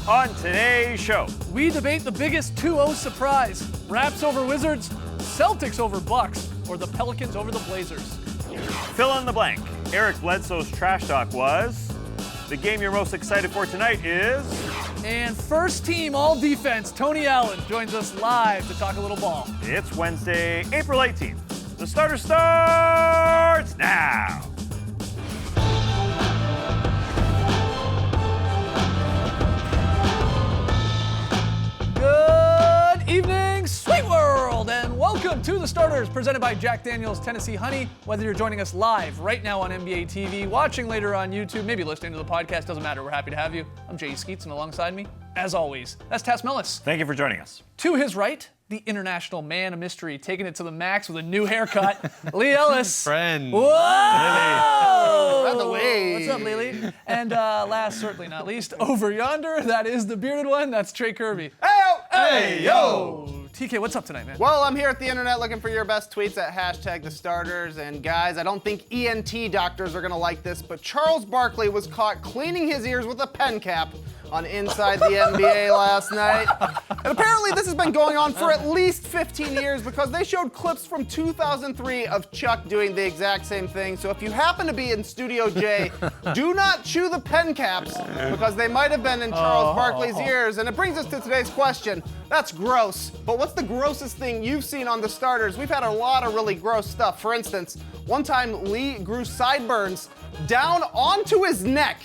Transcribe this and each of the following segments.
On today's show, we debate the biggest 2-0 surprise. Raps over Wizards, Celtics over Bucks, or the Pelicans over the Blazers. fill in the blank. Eric Bledsoe's trash talk was. The game you're most excited for tonight is. And first team all defense, Tony Allen, joins us live to talk a little ball. It's Wednesday, April 18th. The starter starts now. Good evening, Sweet World, and welcome to The Starters, presented by Jack Daniel's Tennessee Honey. Whether you're joining us live right now on NBA TV, watching later on YouTube, maybe listening to the podcast, doesn't matter. We're happy to have you. I'm Jay Skeets, and alongside me, as always, that's Tass Mellis. Thank you for joining us. To his right, the international man of mystery, taking it to the max with a new haircut, Lee Ellis. Friend. Whoa! By the way. What's up, Lily? And last, certainly not least, over yonder, that is the bearded one, that's Trey Kirby. Hey, yo! TK, what's up tonight, man? Well, I'm here at the internet looking for your best tweets at hashtag the starters. And guys, I don't think ENT doctors are gonna like this, but Charles Barkley was caught cleaning his ears with a pen cap on Inside the NBA last night. And apparently this has been going on for at least 15 years because they showed clips from 2003 of Chuck doing the exact same thing. So if you happen to be in Studio J, do not chew the pen caps because they might have been in Charles Barkley's ears. And it brings us to today's question. That's gross, but what's the grossest thing you've seen on the starters? We've had a lot of really gross stuff. For instance, one time Lee grew sideburns down onto his neck.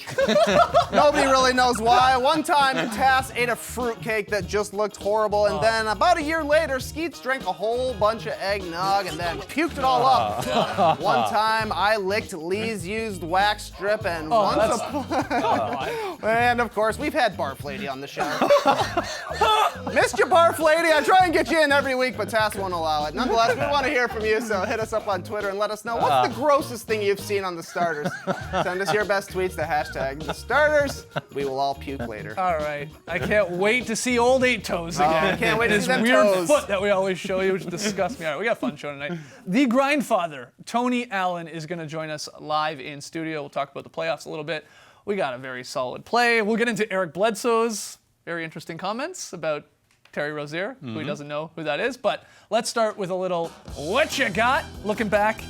Nobody really knows why. One time, Tass ate a fruitcake that just looked horrible, and then about a year later, Skeets drank a whole bunch of eggnog and then puked it all up. One time, I licked Lee's used wax strip, and and of course, we've had Barf Lady on the show. Missed you, Barf Lady. I try and get you in every week, but Tass won't allow it. Nonetheless, we want to hear from you, so hit us up on Twitter and let us know what's the grossest thing you've seen on the starters. Send us your best tweets to hashtag the starters. We will all puke later. All right. I can't wait to see old Eight Toes again. I can't wait to His see them weird toes. foot that we always show you, which disgusts me. All right, we got a fun show tonight. The Grindfather, Tony Allen, is going to join us live in studio. We'll talk about the playoffs a little bit. We got a very solid play. We'll get into Eric Bledsoe's very interesting comments about Terry Rozier, who he doesn't know who that is. But let's start with a little what you got, looking back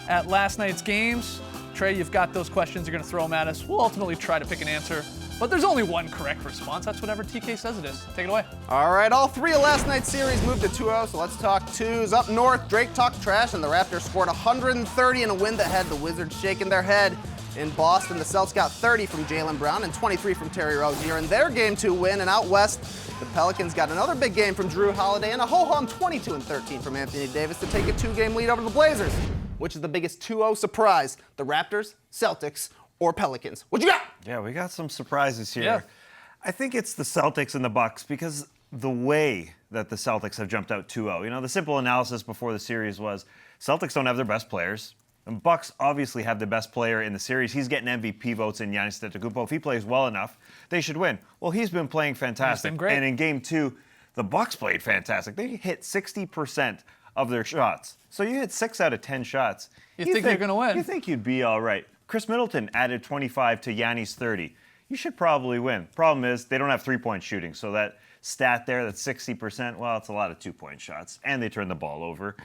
at last night's games. Trey, you've got those questions. You're going to throw them at us. We'll ultimately try to pick an answer. But there's only one correct response. That's whatever TK says it is. Take it away. All right, all three of last night's series moved to 2-0, so let's talk twos. Up north, Drake talked trash, and the Raptors scored 130 in a win that had the Wizards shaking their head. In Boston, the Celtics got 30 from Jaylen Brown and 23 from Terry Rozier in their Game 2 win. And out west, the Pelicans got another big game from Drew Holiday and a ho-hum 22-13 from Anthony Davis to take a 2-game lead over the Blazers. Which is the biggest 2-0 surprise? The Raptors, Celtics, or Pelicans? What you got? Yeah, we got some surprises here. Yeah. I think it's the Celtics and the Bucks because the way that the Celtics have jumped out 2-0. You know, the simple analysis before the series was Celtics don't have their best players. And Bucks obviously have the best player in the series. He's getting MVP votes in Giannis Antetokounmpo. If he plays well enough, they should win. Well, he's been playing fantastic. He's been great. And in Game 2, the Bucks played fantastic. They hit 60% of their shots. So you hit 6 out of 10 shots. You think you're gonna win. You think you'd be all right. Chris Middleton added 25 to Yanni's 30. You should probably win. Problem is, they don't have three-point shooting. So that stat there, that's 60%, well, it's a lot of two-point shots. And they turned the ball over.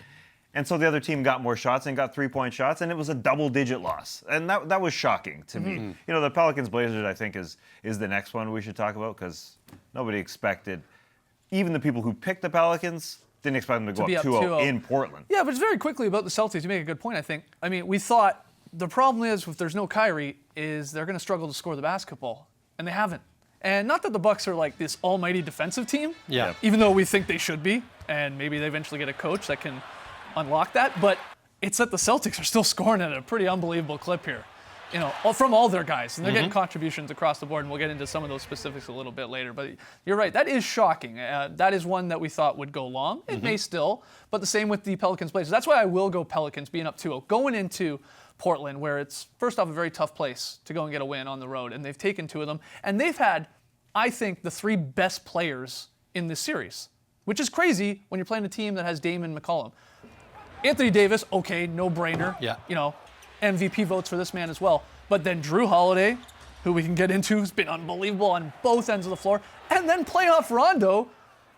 And so the other team got more shots and got three-point shots, and it was a double-digit loss. And that was shocking to me. You know, the Pelicans-Blazers, I think, is the next one we should talk about because nobody expected, even the people who picked the Pelicans, didn't expect them to go be up up 2-0 2-0. in Portland. Yeah, but very quickly about the Celtics, you make a good point, I think. I mean, we thought the problem is if there's no Kyrie is they're going to struggle to score the basketball, and they haven't. And not that the Bucks are like this almighty defensive team, Yeah. even though we think they should be, and maybe they eventually get a coach that can unlock that, but it's that the Celtics are still scoring at a pretty unbelievable clip here. You know, from all their guys, and they're getting contributions across the board, and we'll get into some of those specifics a little bit later. But you're right, that is shocking. That is one that we thought would go long. It may still, but the same with the Pelicans Blazers. That's why I will go Pelicans being up 2-0. Going into Portland, where it's, first off, a very tough place to go and get a win on the road, and they've taken 2 of them. And they've had, I think, the 3 best players in this series, which is crazy when you're playing a team that has Dame and McCollum. Anthony Davis, okay, no-brainer. Yeah. You know, MVP votes for this man as well. But then Drew Holiday, who we can get into, who's been unbelievable on both ends of the floor. And then playoff Rondo,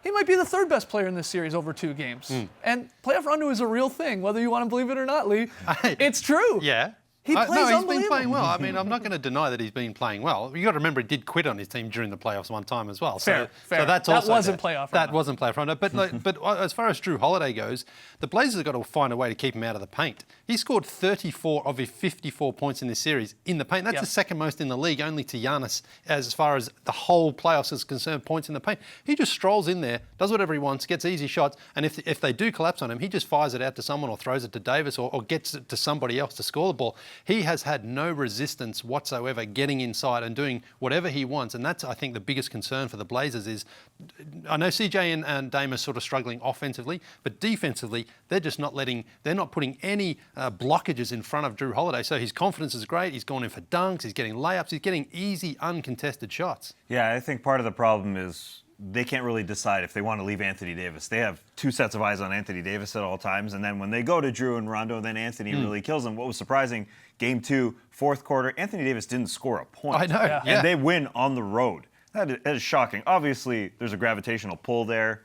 he might be the third best player in this series over 2 games. And playoff Rondo is a real thing, whether you want to believe it or not, Lee. It's true. Yeah. He plays no, he's been unbelievable. playing well. I mean, I'm not going to deny that he's been playing well. You got to remember, he did quit on his team during the playoffs one time as well. Fair. So that's That also wasn't playoff That Rondo. wasn't playoff Rondo. But as far as Drew Holiday goes, the Blazers have got to find a way to keep him out of the paint. He scored 34 of his 54 points in this series in the paint. That's Yep. the second most in the league, only to Giannis as far as the whole playoffs is concerned, points in the paint. He just strolls in there, does whatever he wants, gets easy shots, and if they do collapse on him, he just fires it out to someone or throws it to Davis or gets it to somebody else to score the ball. He has had no resistance whatsoever getting inside and doing whatever he wants, and that's, I think, the biggest concern for the Blazers is, I know CJ and Dame are sort of struggling offensively, but defensively, they're not putting any blockages in front of Drew Holiday. So his confidence is great. He's gone in for dunks. He's getting layups. He's getting easy, uncontested shots. Yeah, I think part of the problem is they can't really decide if they want to leave Anthony Davis. They have 2 sets of eyes on Anthony Davis at all times, and then when they go to Drew and Rondo, then Anthony really kills them. What was surprising, Game 2, 4th quarter, Anthony Davis didn't score a point. I know, yeah. And they win on the road. That is shocking. Obviously, there's a gravitational pull there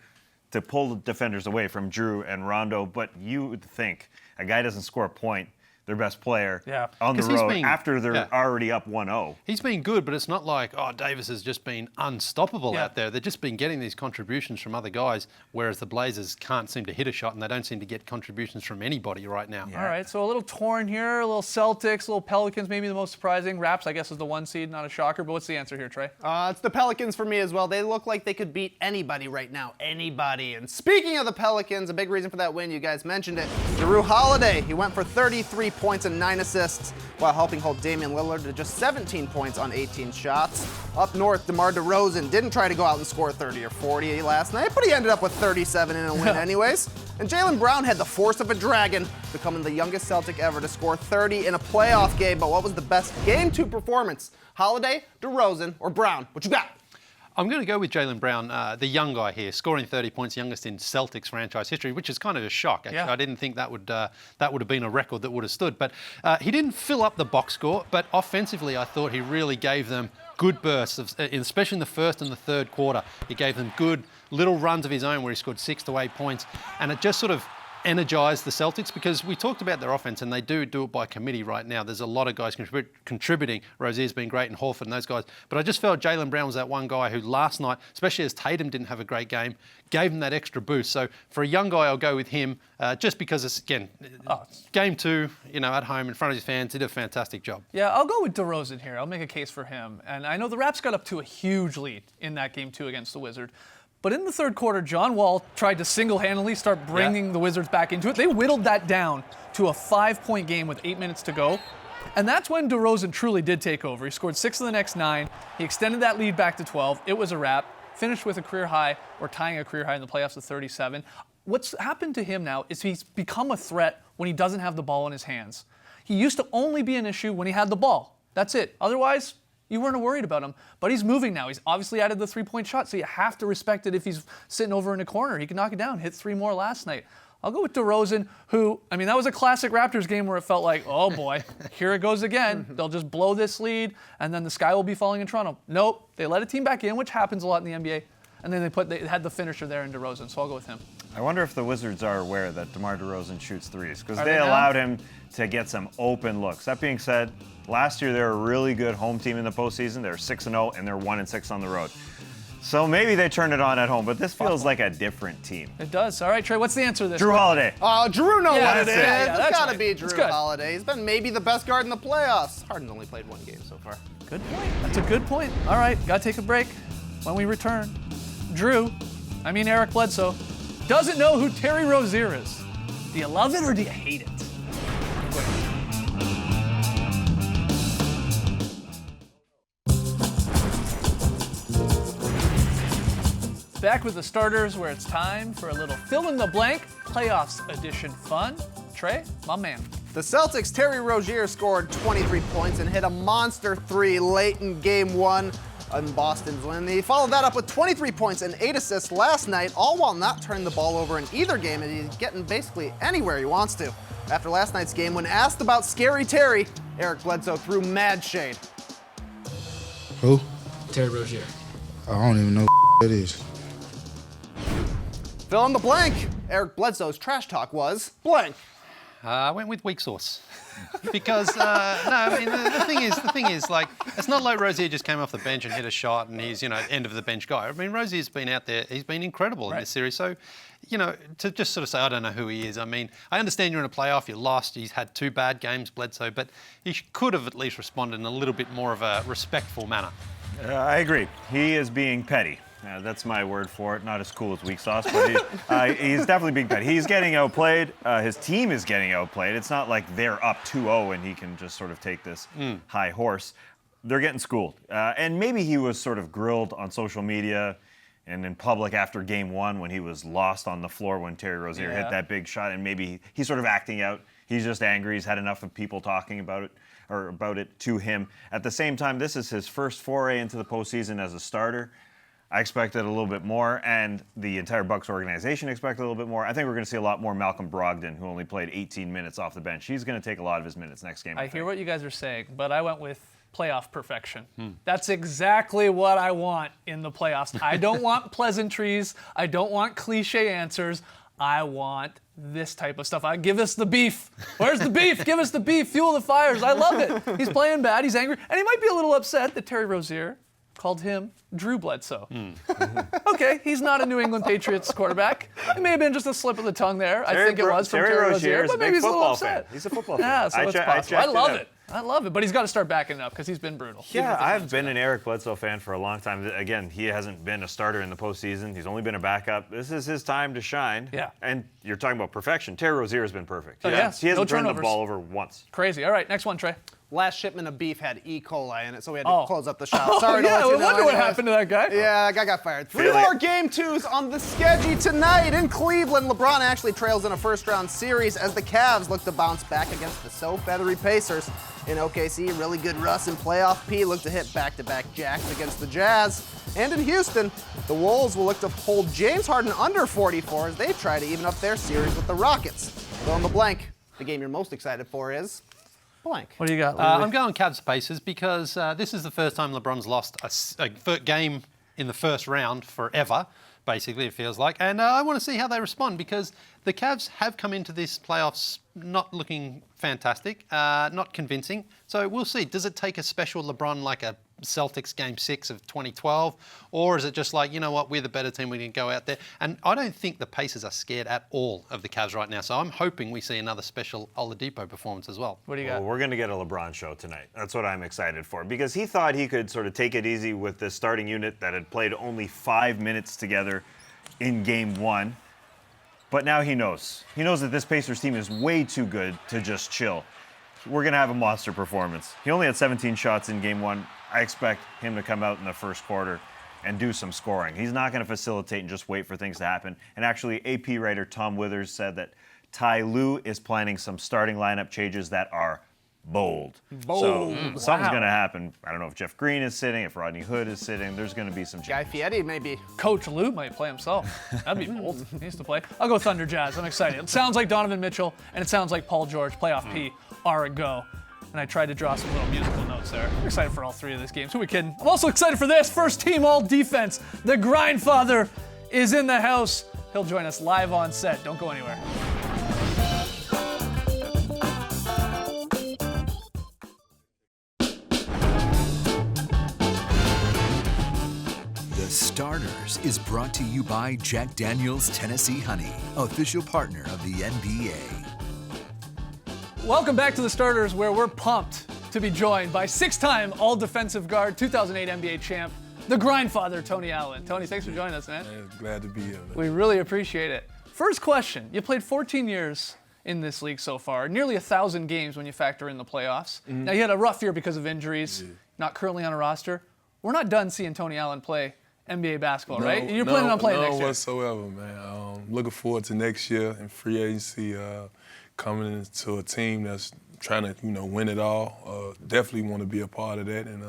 to pull the defenders away from Drew and Rondo, but you would think a guy doesn't score a point, their best player, on the 'Cause he's road been- after they're yeah. already up 1-0. He's been good, but it's not like, Davis has just been unstoppable Yeah. out there. They've just been getting these contributions from other guys, whereas the Blazers can't seem to hit a shot, and they don't seem to get contributions from anybody right now. All right, so a little torn here, a little Celtics, a little Pelicans, maybe the most surprising. Raps, I guess, is the 1 seed, not a shocker, but what's the answer here, Trey? It's the Pelicans for me as well. They look like they could beat anybody right now. Anybody. And speaking of the Pelicans, a big reason for that win, you guys mentioned it, Drew Holiday. He went for 33 points and 9 assists while helping hold Damian Lillard to just 17 points on 18 shots. Up north, DeMar DeRozan didn't try to go out and score 30 or 40 last night, but he ended up with 37 in a win anyways. And Jaylen Brown had the force of a dragon, becoming the youngest Celtic ever to score 30 in a playoff game. But what was the best Game 2 performance? Holiday, DeRozan, or Brown? What you got? I'm going to go with Jaylen Brown, the young guy here, scoring 30 points, youngest in Celtics franchise history, which is kind of a shock. Actually, Yeah. I didn't think that would have been a record that would have stood. But he didn't fill up the box score, but offensively, I thought he really gave them good bursts, especially in the first and the third quarter. He gave them good little runs of his own where he scored 6 to 8 points, and it just sort of energise the Celtics, because we talked about their offense and they do it by committee right now. There's a lot of guys contributing. Rozier's been great and Horford and those guys. But I just felt Jaylen Brown was that one guy who last night, especially as Tatum didn't have a great game, gave him that extra boost. So for a young guy, I'll go with him just because it's, again, Game 2, at home in front of his fans, did a fantastic job. Yeah, I'll go with DeRozan here. I'll make a case for him. And I know the Raps got up to a huge lead in that Game 2 against the Wizards. But in the third quarter, John Wall tried to single-handedly start bringing the Wizards back into it. They whittled that down to a 5-point game with 8 minutes to go. And that's when DeRozan truly did take over. He scored 6 of the next 9. He extended that lead back to 12. It was a wrap. Finished with a career high, or tying a career high in the playoffs of 37. What's happened to him now is he's become a threat when he doesn't have the ball in his hands. He used to only be an issue when he had the ball. That's it. Otherwise, you weren't worried about him. But he's moving now. He's obviously added the 3-point shot, so you have to respect it if he's sitting over in a corner. He can knock it down, hit 3 more last night. I'll go with DeRozan, who, that was a classic Raptors game where it felt like, oh boy, here it goes again. They'll just blow this lead, and then the sky will be falling in Toronto. Nope, they let a team back in, which happens a lot in the NBA, and then they had the finisher there in DeRozan, so I'll go with him. I wonder if the Wizards are aware that DeMar DeRozan shoots threes, because Are they they now? allowed him to get some open looks. That being said, last year they were a really good home team in the postseason. They're 6-0 and they're 1-6 on the road. So maybe they turned it on at home, but this feels like a different team. It does. All right, Trey, what's the answer to this? Drew Holiday. Drew know Yeah, what it that's is. it. Yeah, It's that's got to right. be It's Drew good. Holiday. He's been maybe the best guard in the playoffs. Harden's only played 1 game so far. Good point. That's a good point. All right, got to take a break. When we return, Eric Bledsoe, doesn't know who Terry Rozier is. Do you love it or do you hate it? Back with the starters, where it's time for a little fill-in-the-blank playoffs edition fun. Trey, my man. The Celtics' Terry Rozier scored 23 points and hit a monster 3 late in Game 1 in Boston's win. He followed that up with 23 points and 8 assists last night, all while not turning the ball over in either game, and he's getting basically anywhere he wants to. After last night's game, when asked about Scary Terry, Eric Bledsoe threw mad shade. Who? Terry Rozier. I don't even know who that is. Fill in the blank. Eric Bledsoe's trash talk was blank. I went with weak sauce. Because, no, I mean, the thing is, like, it's not like Rozier just came off the bench and hit a shot and he's, end of the bench guy. I mean, Rozier's been out there, he's been incredible in this series. So, to just sort of say, I don't know who he is. I mean, I understand you're in a playoff, you lost, he's had 2 bad games, Bledsoe, but he could have at least responded in a little bit more of a respectful manner. I agree. He is being petty. That's my word for it. Not as cool as weak sauce, but he's definitely being petty. He's getting outplayed. His team is getting outplayed. It's not like they're up 2-0 and he can just sort of take this high horse. They're getting schooled. And maybe he was sort of grilled on social media and in public after game 1 when he was lost on the floor when Terry Rozier hit that big shot. And maybe he's sort of acting out. He's just angry. He's had enough of people talking about it or about it to him. At the same time, this is his first foray into the postseason as a starter. I expected a little bit more, and the entire Bucks organization expected a little bit more. I think we're going to see a lot more Malcolm Brogdon, who only played 18 minutes off the bench. He's going to take a lot of his minutes next game. I hear what you guys are saying, but I went with playoff perfection. That's exactly what I want in the playoffs. I don't want pleasantries. I don't want cliche answers. I want this type of stuff. Give us the beef. Where's the beef? Give us the beef. Fuel the fires. I love it. He's playing bad. He's angry. And he might be a little upset that Terry Rozier called him Drew Bledsoe. Okay, he's not a New England Patriots quarterback. It may have been just a slip of the tongue there. I think it was from Terry Rozier, but maybe he's a little upset. He's a football fan. Yeah, so it's possible. I love it. I love it, but he's got to start backing it up because he's been brutal. Yeah, I've been an Eric Bledsoe fan for a long time. Again, he hasn't been a starter in the postseason. He's only been a backup. This is his time to shine. Yeah. And you're talking about perfection. Terry Rozier has been perfect. Oh, yeah. He hasn't No turned the turnovers. ball over once. Crazy. All right, next one, Trey. Last shipment of beef had E. coli in it, so we had to close up the shop. Sorry to yeah, let you I know. wonder what anyways. happened to that guy. Yeah, guy got fired. 3 Feel more it. game 2s on the schedule tonight in Cleveland. LeBron actually trails in a first-round series as the Cavs look to bounce back against the so-feathery Pacers. In OKC, really good Russ in playoff P look to hit back-to-back jacks against the Jazz. And in Houston, the Wolves will look to hold James Harden under 44 as they try to even up their series with the Rockets. Fill in the blank. The game you're most excited for is blank. What do you got, I'm going Cavs Pacers because this is the first time LeBron's lost a game in the first round forever, basically, it feels like. And I want to see how they respond because the Cavs have come into this playoffs not looking fantastic, not convincing. So we'll see. Does it take a special LeBron like a Celtics Game 6 of 2012? Or is it just like, you know what, we're the better team, we can go out there? And I don't think the Pacers are scared at all of the Cavs right now. So I'm hoping we see another special Oladipo performance as well. What do you got? Well, we're going to get a LeBron show tonight. That's what I'm excited for because he thought he could sort of take it easy with this starting unit that had played only 5 minutes together in game 1. But now he knows. He knows that this Pacers team is way too good to just chill. We're going to have a monster performance. He only had 17 shots in game 1. I expect him to come out in the first quarter and do some scoring. He's not going to facilitate and just wait for things to happen. And actually, AP writer Tom Withers said that Ty Lue is planning some starting lineup changes that are bold. So something's going to happen. I don't know if Jeff Green is sitting, if Rodney Hood is sitting. There's going to be some changes. Guy Fieri, maybe. Coach Lou might play himself. That'd be bold. He needs to play. I'll go Thunder Jazz. I'm excited. It sounds like Donovan Mitchell, and it sounds like Paul George. Playoff P are a go. And I tried to draw some little musical notes there. I'm excited for all 3 of these games. Who are we kidding? I'm also excited for this. First team all defense. The Grindfather is in the house. He'll join us live on set. Don't go anywhere. The Starters is brought to you by Jack Daniel's Tennessee Honey, official partner of the NBA. Welcome back to The Starters, where we're pumped to be joined by 6-time All-Defensive Guard, 2008 NBA champ, the Grindfather, Tony Allen. Tony, thanks for joining us, man. Glad to be here, man. We really appreciate it. First question. You played 14 years in this league so far, nearly 1,000 games when you factor in the playoffs. Now, you had a rough year because of injuries, not currently on a roster. We're not done seeing Tony Allen play NBA basketball, right? You're planning on playing next year. No, whatsoever, man. Looking forward to next year in free agency, coming into a team that's trying to, win it all. Definitely want to be a part of that, and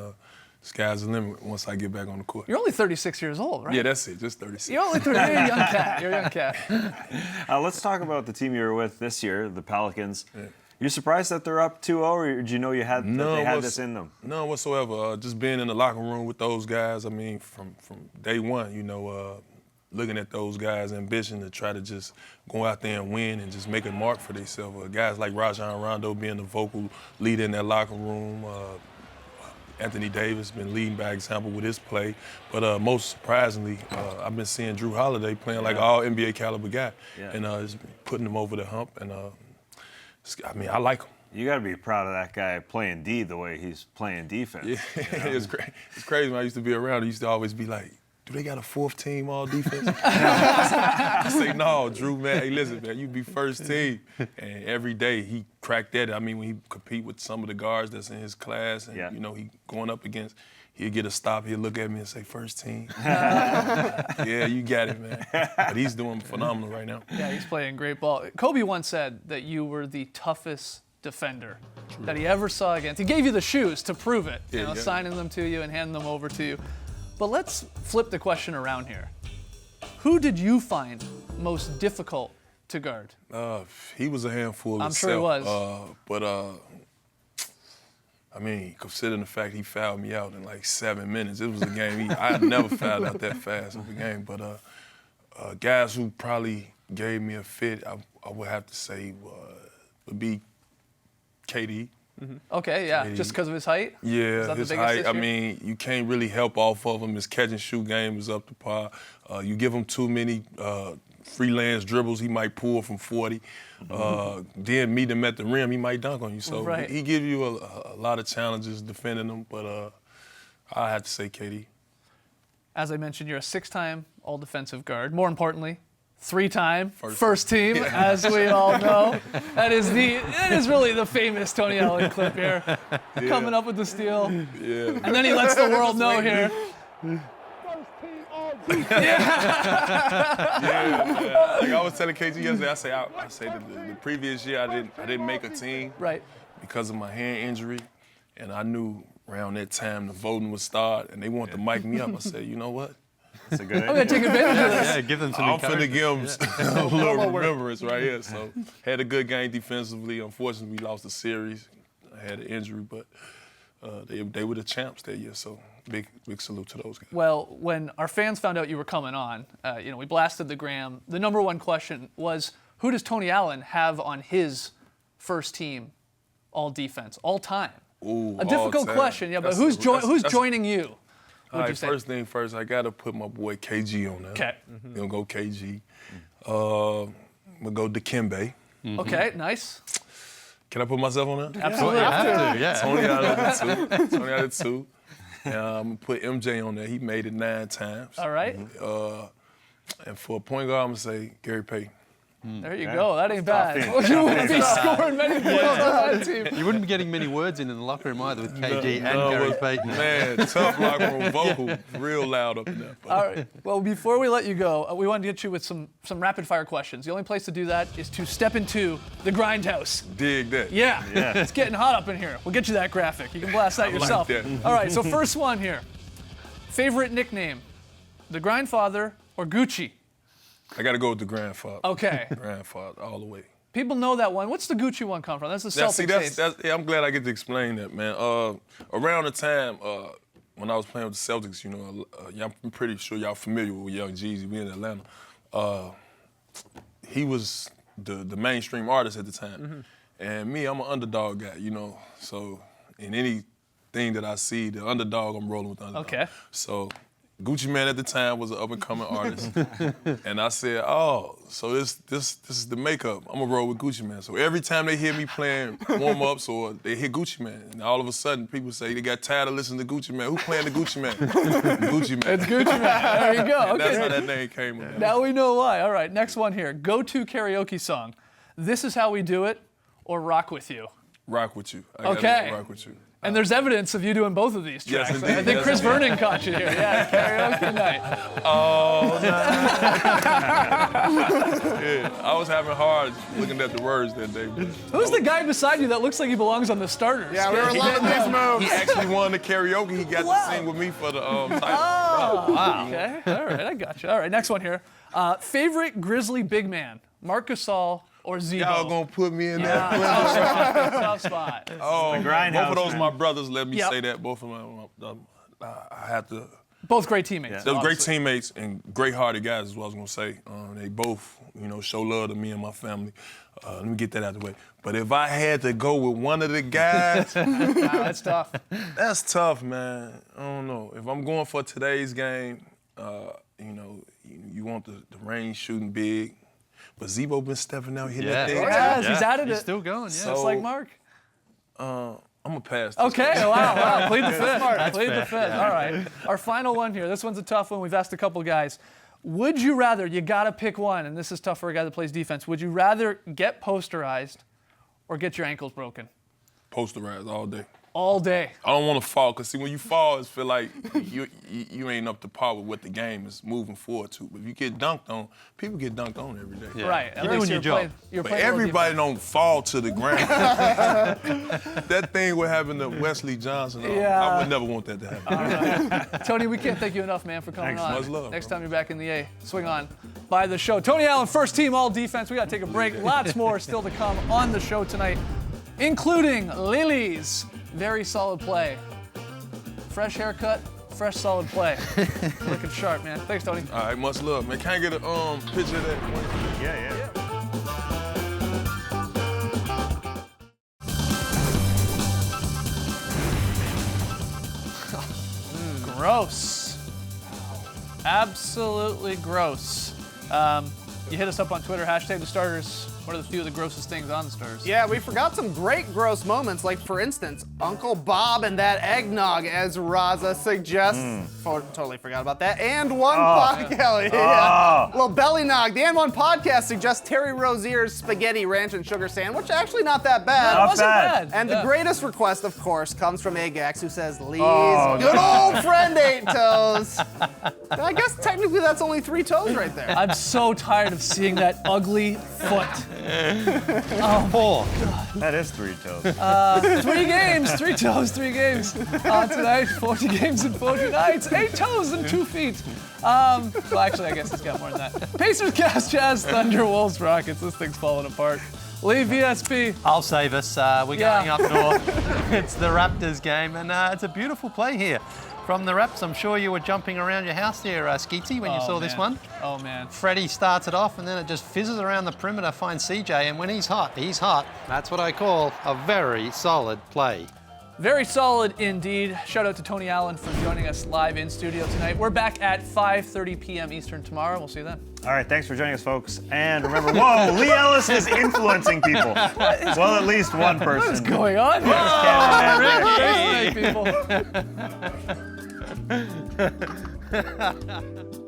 sky's the limit once I get back on the court. You're only 36 years old, right? Yeah, that's it, just 36. You're only 30. You're a young cat. You're a young cat. Let's talk about the team you were with this year, the Pelicans. Yeah. You surprised that they're up 2-0, or did you know that they had this in them? None whatsoever. Just being in the locker room with those guys, I mean, from day one, looking at those guys' ambition to try to just go out there and win and just make a mark for themselves. Guys like Rajon Rondo being the vocal leader in that locker room. Anthony Davis been leading by example with his play. But most surprisingly, I've been seeing Drew Holiday playing like an all-NBA caliber guy. Yeah. And it's putting him over the hump. And, I like him. You got to be proud of that guy playing D the way he's playing defense. Yeah, it's crazy. When I used to be around, he used to always be like, do they got a fourth team all defense? I say, no, Drew, man, hey, listen, man, you be first team. And every day he cracked that. I mean, when he compete with some of the guards that's in his class and, he going up against, he'll get a stop, he'll look at me and say, first team. Yeah, you got it, man. But he's doing phenomenal right now. Yeah, he's playing great ball. Kobe once said that you were the toughest defender that he ever saw against. He gave you the shoes to prove it, signing them to you and handing them over to you. But let's flip the question around here. Who did you find most difficult to guard? He was a handful I'm sure he was. Considering the fact he fouled me out in like 7 minutes, it was a game I had never fouled out that fast of a game. But guys who probably gave me a fit, I would have to say would be KD. Mm-hmm. Okay, yeah, just because of his height? Yeah, his height. You can't really help off of him. His catch and shoot game is up to par. You give him too many freelance dribbles, he might pull from 40. Then meet him at the rim, he might dunk on you. So he gives you a lot of challenges defending him, but I have to say KD. As I mentioned, you're a 6-time all-defensive guard. More importantly, 3-time first team, as we all know. That is really the famous Tony Allen clip here. Coming up with the steal. Yeah. And then he lets the world know here. Yeah, like I was telling KG yesterday, I say the previous year I didn't make a team because of my hand injury, and I knew around that time the voting would start, and they wanted to mic me up. I said, you know what? That's a good idea. I'm gonna take advantage of this. Yeah, give them some I'm finna give them a little work. remembrance right here. So had a good game defensively. Unfortunately, we lost the series. I had an injury, but they were the champs that year. So big salute to those guys. Well, when our fans found out you were coming on, we blasted the gram. The number one question was, who does Tony Allen have on his first team all defense, all time? Ooh, a difficult question, yeah, but who's joining you? All right, first thing first, I got to put my boy KG on there. Okay. Gonna go KG. I'm gonna go Dikembe. Mm-hmm. Okay, nice. Can I put myself on there? Absolutely. Yeah. Tony out of two. And I'm gonna put MJ on there. He made it 9 times. All right. And for a point guard, I'm gonna say Gary Payton. There you go. That ain't bad. You wouldn't be scoring many points on that team. You wouldn't be getting many words in the locker room either with KG and Gary Payton. Man, tough locker room vocal, real loud up in there. All right. Well, before we let you go, we wanted to get you with some rapid fire questions. The only place to do that is to step into the grindhouse. Dig that. Yeah. It's getting hot up in here. We'll get you that graphic. You can blast that yourself. Like that. All right. So first one here. Favorite nickname, the Grindfather or Gucci? I got to go with the Grandfather. Okay. Grandfather, all the way. People know that one. What's the Gucci one come from? That's the Celtics. I'm glad I get to explain that, man. Around the time when I was playing with the Celtics, I'm pretty sure y'all familiar with Young Jeezy. We in Atlanta. He was the mainstream artist at the time. Mm-hmm. And me, I'm an underdog guy, So in anything that I see, the underdog, I'm rolling with the underdog. Okay. So Gucci Mane at the time was an up-and-coming artist. And I said, so this is the makeup. I'm going to roll with Gucci Mane. So every time they hear me playing warm-ups or they hear Gucci Mane, and all of a sudden people say they got tired of listening to Gucci Mane. Who playing the Gucci Mane? Gucci Mane. It's Gucci Mane. There you go. Okay. That's how that name came about. Now we know why. All right, next one here. Go-to karaoke song. This Is How We Do It or Rock With You? Rock With You. Okay. Rock With You. And there's evidence of you doing both of these tracks. Yes, indeed. I think Chris Vernon caught you here. Yeah, karaoke night. Oh, yeah, I was having hard looking at the words that day. Who's the guy beside you that looks like he belongs on the starters? Yeah, we were loving these moves. He actually won the karaoke. He got to sing with me for the title. Oh, wow. Okay, all right, I got you. All right, next one here. Favorite Grizzly big man, Marc Gasol or Zebo. Y'all gonna put me in that. Tough spot. Oh, the man. Both grindhouse, of those man. my brothers. Let me Yep. say that. Both of them. I have to. Both great teammates. They're great obviously. teammates and great-hearted guys, is what I was gonna say. They both, show love to me and my family. Let me get that out of the way. But if I had to go with one of the guys, Wow, that's tough. that's tough, man. I don't know. If I'm going for today's game, you want the range shooting big. But Zebo been stepping out, hitting that thing. Yes, he's added He's it. still going, yeah. Just So- like Mark. I'm gonna pass. This Okay, wow. Plead the fifth. Plead the fair. fifth. All right. Our final one here. This one's a tough one. We've asked a couple guys. Would you rather, you got to pick one, and this is tough for a guy that plays defense. Would you rather get posterized or get your ankles broken? Posterized all day. All day. I don't want to fall, because see, when you fall, it feel like you ain't up to par with what the game is moving forward to. But if you get dunked on, people get dunked on every day. Yeah. Right. At You're least doing your job. You're But playing a little everybody defense. don't fall to the ground. That thing what happened to Wesley Johnson, Yeah. I would never want that to happen. Tony, we can't thank you enough, man, for coming Thanks. on. Much love, Next bro. time you're back in the A, swing on by the show. Tony Allen, first team all defense. We got to take a break. Lots more still to come on the show tonight, including Lily's very solid play. Fresh haircut, fresh solid play. Looking sharp, man. Thanks, Tony. All right, much love, man. Can I get a picture of that? Yeah. Gross. Absolutely gross. You hit us up on Twitter, hashtag the starters. What are the few of the grossest things on the starters? Yeah, we forgot some great gross moments, like, for instance, Uncle Bob and that eggnog, as Raza suggests. Totally forgot about that. And one podcast. Yeah. Well, Belly Nog. The And One podcast suggests Terry Rozier's spaghetti ranch and sugar sandwich. Actually, not that bad. That wasn't bad. bad. And Yeah. the greatest request, of course, comes from Agax, who says, Lee's Oh, good old friend 8 toes. I guess technically that's only 3 toes right there. I'm so tired of seeing that ugly foot. Four. That is 3 toes. 3 games, 3 toes, 3 games. Tonight, 40 games and 40 nights, 8 toes and 2 feet. Well, actually, I guess it's got more than that. Pacers, Cavs, Jazz, Thunder, Wolves, Rockets. This thing's falling apart. Lee, VSP. I'll save us. We're Yeah. going up north. It's the Raptors game, and it's a beautiful play here from the Raps. I'm sure you were jumping around your house there, Skeetsy, when you saw this one. Oh, man. Freddie starts it off, and then it just fizzes around the perimeter, finds CJ, and when he's hot, he's hot. That's what I call a very solid play. Very solid indeed. Shout out to Tony Allen for joining us live in studio tonight. We're back at 5:30 p.m. Eastern tomorrow. We'll see you then. All right, thanks for joining us, folks. And remember, whoa, Lee Ellis is influencing people. Well, at least one person. What is going on here? Can't Thanks, people.